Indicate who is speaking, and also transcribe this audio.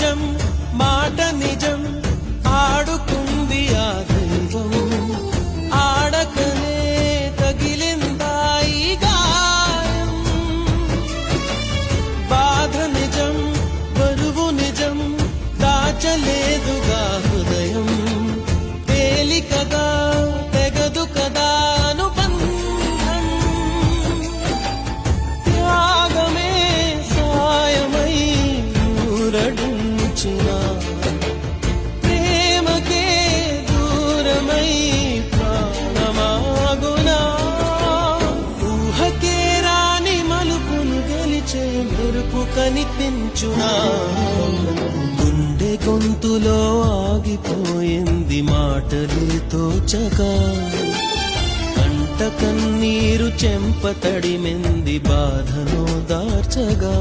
Speaker 1: నిజం మాట నిజం ఆడుకుంది ఆ దైవం ఆడకనే తగిలిందాయి గాయం బాధ నిజం బరువు నిజం దాచలేదుగా హృదయం తేలికగా తెగదు కదా అనుబంధం త్యాగమే సాయమై ఊరడించిన ప్రేమకే దూరమై ప్రాణమాగునా ఊహకే రాని మలుపును గెలిచే మెరుపు కనిపించునా గుండె గొంతులో ఆగిపోయింది మాటలే తోచగా కంట కన్నీరు చెంప తడిమెంది బాధను దార్చగా